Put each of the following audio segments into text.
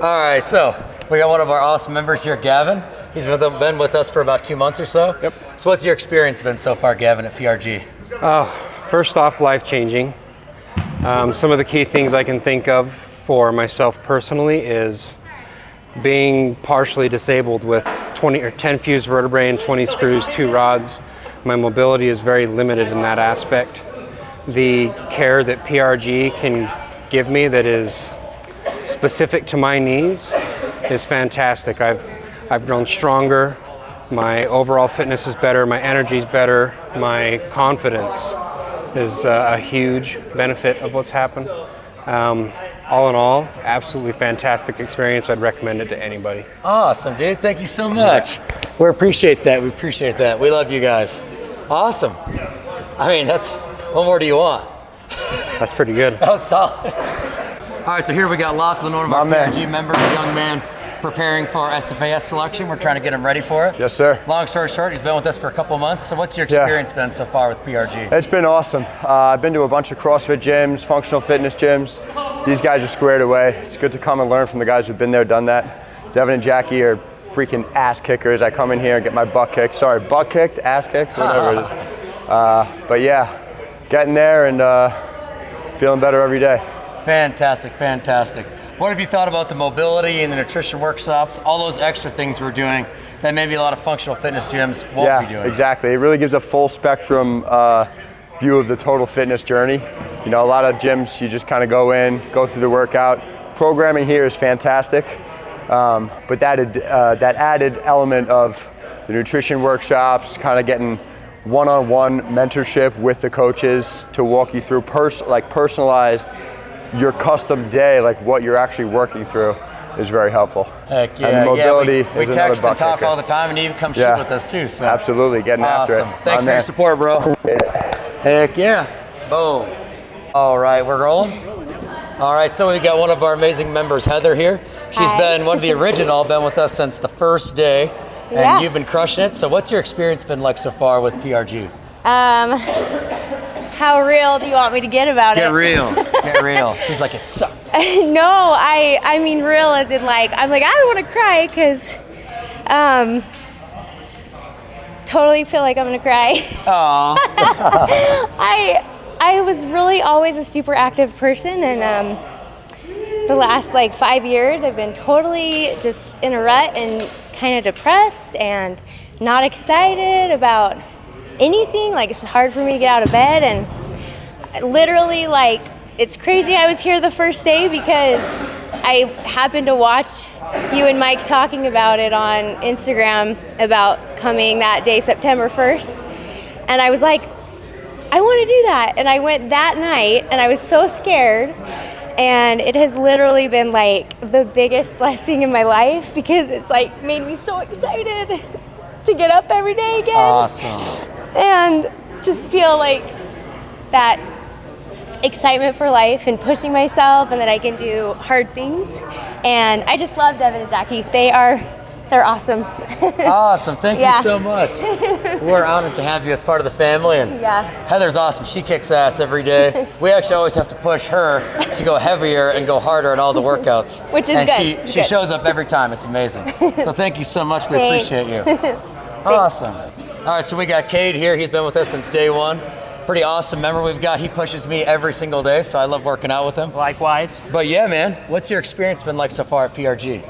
All right, so we got one of our awesome members here, Gavin. He's been with us for about 2 months or so. Yep. So what's your experience been so far, Gavin, at PRG? First off, life-changing. Some of the key things I can think of for myself personally is being partially disabled with 10 fused vertebrae and 20 screws, 2 rods. My mobility is very limited in that aspect. The care that PRG can give me that is specific to my needs is fantastic. I've grown stronger, my overall fitness is better, my energy is better, my confidence is a huge benefit of what's happened. All in all, absolutely fantastic experience. I'd recommend it to anybody. Awesome, dude. Thank you so much. We appreciate that. We appreciate that. We love you guys. Awesome. I mean, what more do you want? That's pretty good. That was solid. All right, so here we got Lachlan, one of our PRG members, young man, preparing for our SFAS selection. We're trying to get him ready for it. Yes, sir. Long story short, he's been with us for a couple months. So what's your experience been so far with PRG? It's been awesome. I've been to a bunch of CrossFit gyms, functional fitness gyms. These guys are squared away. It's good to come and learn from the guys who've been there, done that. Devin and Jackie are freaking ass kickers. I come in here and get my butt kicked. Sorry, butt kicked, ass kicked, whatever it is. But yeah, getting there and feeling better every day. Fantastic, fantastic. What have you thought about the mobility and the nutrition workshops, all those extra things we're doing that maybe a lot of functional fitness gyms won't be doing? Yeah, exactly. It really gives a full spectrum view of the total fitness journey. You know, a lot of gyms, you just kind of go in, go through the workout. Programming here is fantastic, but that added element of the nutrition workshops, kind of getting one-on-one mentorship with the coaches to walk you through personalized, your custom day, like what you're actually working through, is very helpful. Heck yeah, and the mobility we is text and talk kicker. all the time, and you come shoot with us too. So absolutely, getting after it. Thanks for your support, bro. Heck yeah. Boom. All right, we're rolling. All right, so we got one of our amazing members, Heather, here. She's been one of the original, been with us since the first day, and you've been crushing it. So what's your experience been like so far with PRG? How real do you want me to get about it? Get real. Get real. She's like, it sucked. No, I mean real as in like, I'm like, I don't want to cry because totally feel like I'm going to cry. Aww. I was really always a super active person, and the last like 5 years I've been totally just in a rut and kind of depressed and not excited about anything. Like, it's hard for me to get out of bed, and literally, like, it's crazy I was here the first day because I happened to watch you and Mike talking about it on Instagram about coming that day, September 1st, and I was like, I want to do that. And I went that night, and I was so scared, and it has literally been like the biggest blessing in my life because it's like made me so excited to get up every day again. Awesome. And just feel like that excitement for life and pushing myself, and that I can do hard things. And I just love Devin and Jackie. They're awesome. Awesome. Thank you so much. We're honored to have you as part of the family. And Heather's awesome. She kicks ass every day. We actually always have to push her to go heavier and go harder at all the workouts. Which is and good. She shows up every time. It's amazing. So thank you so much. We appreciate you. Awesome. All right, so we got Kade here. He's been with us since day one. Pretty awesome member we've got. He pushes me every single day, so I love working out with him. Likewise. But yeah, man, what's your experience been like so far at PRG?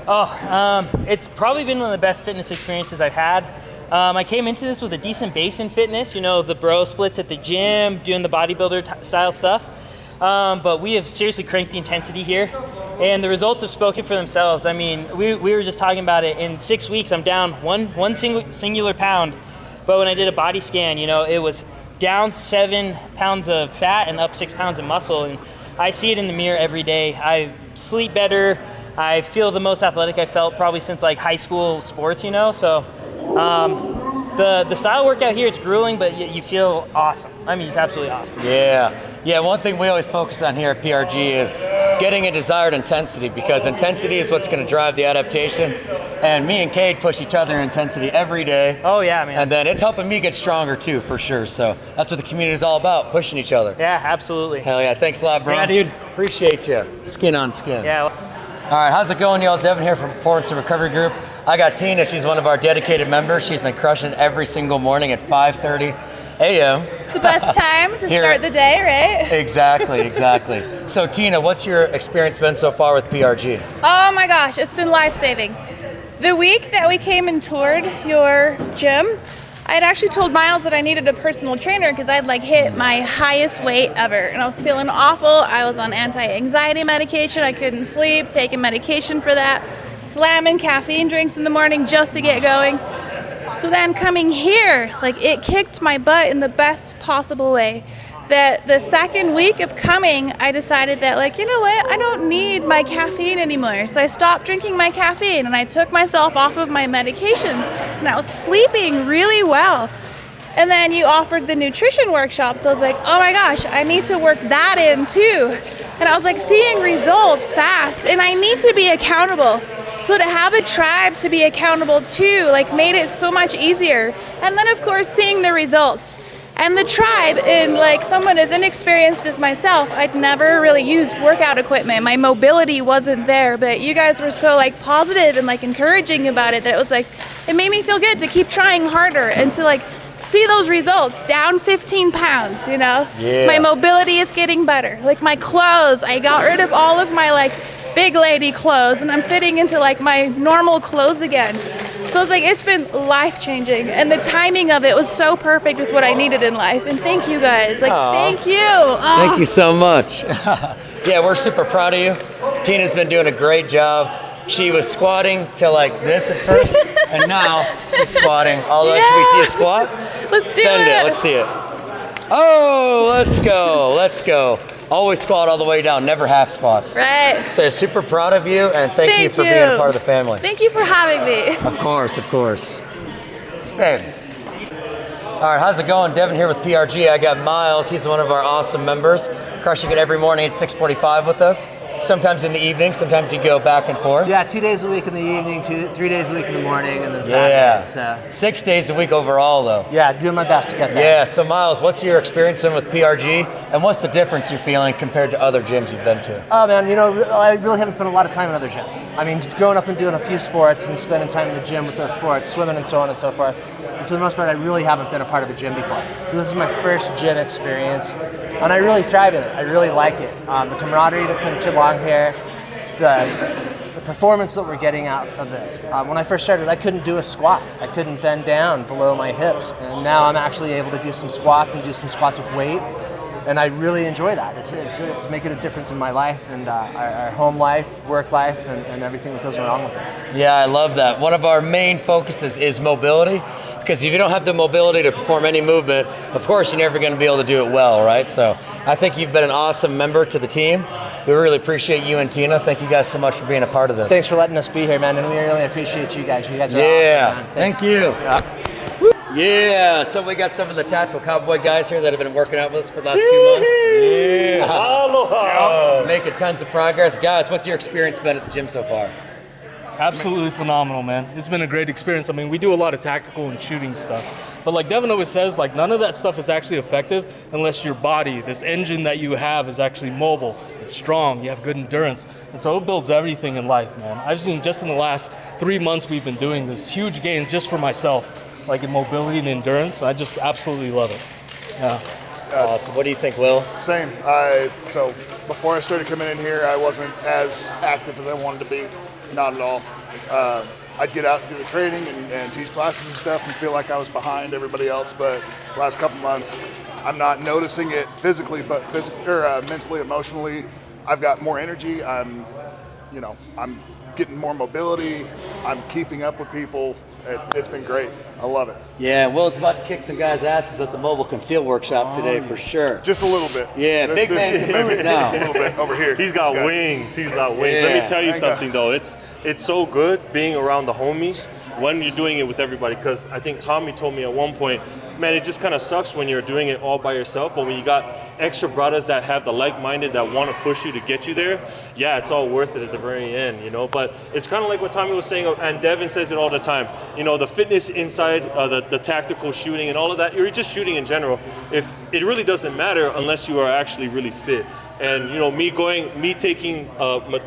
It's probably been one of the best fitness experiences I've had. I came into this with a decent base in fitness, you know, the bro splits at the gym, doing the bodybuilder style stuff. But we have seriously cranked the intensity here, and the results have spoken for themselves. I mean, we were just talking about it. In 6 weeks, I'm down one singular pound, but when I did a body scan, you know, it was down 7 pounds of fat and up 6 pounds of muscle, and I see it in the mirror every day. I sleep better. I feel the most athletic I felt probably since like high school sports, you know. So the style workout here, it's grueling, but you feel awesome. I mean, it's absolutely awesome. Yeah, one thing we always focus on here at PRG is getting a desired intensity, because intensity is what's going to drive the adaptation. And me and Kade push each other in intensity every day. Oh yeah, man. And then it's helping me get stronger too, for sure. So that's what the community is all about, pushing each other. Yeah, absolutely. Hell yeah, thanks a lot, bro. Yeah, dude. Appreciate you. Skin on skin. Yeah. All right, how's it going, y'all? Devin here from Performance and Recovery Group. I got Tina. She's one of our dedicated members. She's been crushing every single morning at 5:30 a.m. It's the best time to start the day, right? Exactly. So, Tina, what's your experience been so far with PRG? Oh my gosh, it's been life-saving. The week that we came and toured your gym, I had actually told Miles that I needed a personal trainer because I'd like hit my highest weight ever and I was feeling awful. I was on anti-anxiety medication. I couldn't sleep, taking medication for that, slamming caffeine drinks in the morning just to get going. So then coming here, like it kicked my butt in the best possible way. That the second week of coming, I decided that like, you know what, I don't need my caffeine anymore. So I stopped drinking my caffeine and I took myself off of my medications and I was sleeping really well. And then you offered the nutrition workshop. So I was like, oh my gosh, I need to work that in too. And I was like seeing results fast and I need to be accountable. So to have a tribe to be accountable to like made it so much easier. And then of course seeing the results. And the tribe, in like someone as inexperienced as myself, I'd never really used workout equipment. My mobility wasn't there, but you guys were so like positive and like encouraging about it that it was like, it made me feel good to keep trying harder and to like see those results, down 15 pounds, you know? Yeah. My mobility is getting better. Like my clothes, I got rid of all of my like big lady clothes and I'm fitting into like my normal clothes again. So it's like, it's been life-changing and the timing of it was so perfect with what I needed in life. And thank you guys, like thank you. Thank you so much. Yeah, we're super proud of you. Tina's been doing a great job. She was squatting to like this at first and now she's squatting. Although, should we see a squat? Let's do Send it. Let's see it. Oh, let's go. Always squat all the way down, never half squats. Right. So super proud of you and thank you for being a part of the family. Thank you for having me. Of course. Babe. All right, how's it going? Devin here with PRG. I got Miles. He's one of our awesome members, crushing it every morning at 6:45 with us. Sometimes in the evening, sometimes you go back and forth. Yeah, 2 days a week in the evening, 3 days a week in the morning, and then Saturdays. Yeah, 6 days a week overall though. Yeah, doing my best to get there. Yeah, so Miles, what's your experience in with PRG, and what's the difference you're feeling compared to other gyms you've been to? Oh man, you know, I really haven't spent a lot of time in other gyms. I mean, growing up and doing a few sports and spending time in the gym with those sports, swimming and so on and so forth, but for the most part, I really haven't been a part of a gym before. So this is my first gym experience, and I really thrive in it. I really like it. The camaraderie that comes along here, the performance that we're getting out of this. When I first started, I couldn't do a squat. I couldn't bend down below my hips. And now I'm actually able to do some squats and do some squats with weight. And I really enjoy that. It's making a difference in my life and our home life, work life, and everything that goes along with it. Yeah, I love that. One of our main focuses is mobility, because if you don't have the mobility to perform any movement, of course you're never going to be able to do it well, right? So I think you've been an awesome member to the team. We really appreciate you and Tina. Thank you guys so much for being a part of this. Thanks for letting us be here, man, and we really appreciate you guys. You guys are awesome, man. Thanks. Thank you. Yeah, so we got some of the Tasal Cowboy guys here that have been working out with us for the last 2 months. Yeah. Aloha. Making tons of progress. Guys, what's your experience been at the gym so far? Absolutely phenomenal, man. It's been a great experience. I mean, we do a lot of tactical and shooting stuff. But like Devin always says, like none of that stuff is actually effective unless your body, this engine that you have, is actually mobile. It's strong. You have good endurance. And so it builds everything in life, man. I've seen just in the last 3 months we've been doing this huge gains just for myself, like in mobility and endurance. I just absolutely love it. Yeah. Awesome. What do you think, Will? Same. So before I started coming in here, I wasn't as active as I wanted to be. Not at all. I'd get out and do the training and teach classes and stuff and feel like I was behind everybody else. But the last couple months, I'm not noticing it physically, but mentally, emotionally, I've got more energy. I'm getting more mobility. I'm keeping up with people. It's been great. I love it. Yeah, Will's about to kick some guys' asses at the Mobile Conceal Workshop today for sure. Just a little bit. Yeah, big man can move now. A little bit over here. He's got wings. He's got wings. Yeah. Let me tell you something though. It's so good being around the homies when you're doing it with everybody, because I think Tommy told me at one point, man, it just kind of sucks when you're doing it all by yourself, but when you got extra brothers that have the like-minded that want to push you to get you there, yeah, it's all worth it at the very end, you know. But it's kind of like what Tommy was saying, and Devin says it all the time, you know, the fitness inside, the tactical shooting and all of that, you're just shooting in general. If it really doesn't matter unless you are actually really fit. And me taking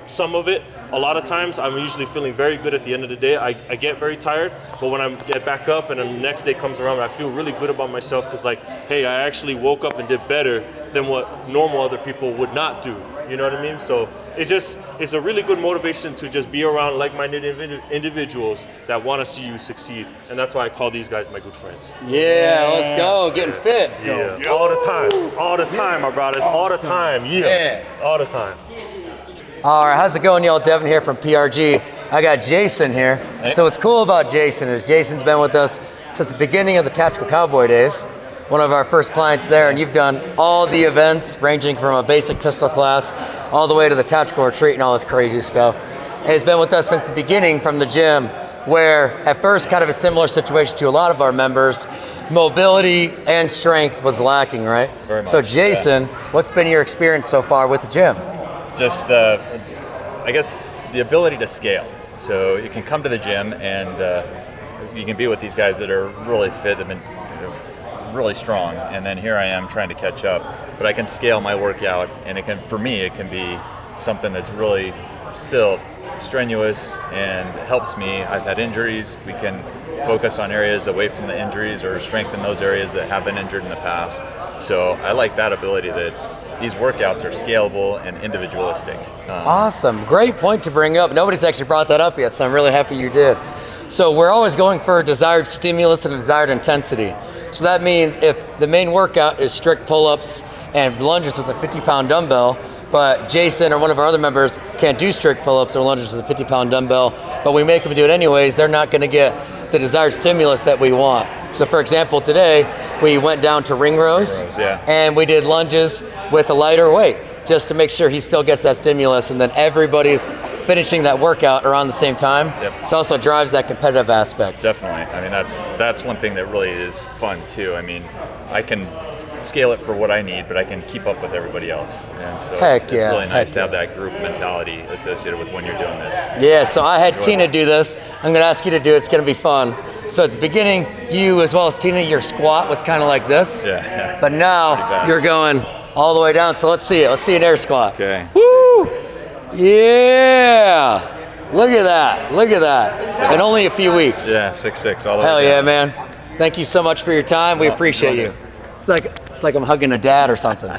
some of it, a lot of times I'm usually feeling very good at the end of the day. I get very tired, but when I get back up and the next day comes around, I feel really good about myself because like, hey, I actually woke up and did better than what normal other people would not do. You know what I mean? So it's a really good motivation to just be around like-minded individuals that want to see you succeed. And that's why I call these guys my good friends. Yeah, let's go. Getting fit. Let's go. Yeah. All the time, my brothers. All the time. Yeah. All the time. All right, how's it going, y'all? Devin here from PRG. I got Jason here. Hey. So what's cool about Jason is Jason's been with us since the beginning of the Tasal Cowboy days. One of our first clients there, and you've done all the events ranging from a basic pistol class all the way to the tactical retreat and all this crazy stuff. And he's been with us since the beginning from the gym, where at first kind of a similar situation to a lot of our members, mobility and strength was lacking, right? Very much, so Jason, what's been your experience so far with the gym? Just I guess the ability to scale. So you can come to the gym and you can be with these guys that are really fit, they've been really strong, and then here I am trying to catch up, but I can scale my workout, and for me it can be something that's really still strenuous and helps me. I've had injuries. We can focus on areas away from the injuries or strengthen those areas that have been injured in the past. So I like that ability that these workouts are scalable and individualistic. Awesome, great point to bring up. Nobody's actually brought that up yet, so I'm really happy you did. So we're always going for a desired stimulus and a desired intensity. So that means if the main workout is strict pull-ups and lunges with a 50-pound dumbbell, but Jason or one of our other members can't do strict pull-ups or lunges with a 50-pound dumbbell, but we make them do it anyways, they're not gonna get the desired stimulus that we want. So for example, today, we went down to ring rows, and we did lunges with a lighter weight, just to make sure he still gets that stimulus, and then everybody's finishing that workout around the same time. Yep. So also drives that competitive aspect. Definitely. I mean, that's one thing that really is fun too. I mean, I can scale it for what I need, but I can keep up with everybody else. And so it's really nice to have that group mentality associated with when you're doing this. Yeah, so I had Tina do this. I'm gonna ask you to do it, it's gonna be fun. So at the beginning, you as well as Tina, your squat was kind of like this. Yeah. But now you're going all the way down, so let's see it. Let's see an air squat. Okay. Woo! Yeah! Look at that, look at that. In only a few weeks. Yeah, 6'6", all the way Hell down. yeah, man. Thank you so much for your time. We appreciate you. It's like I'm hugging a dad or something.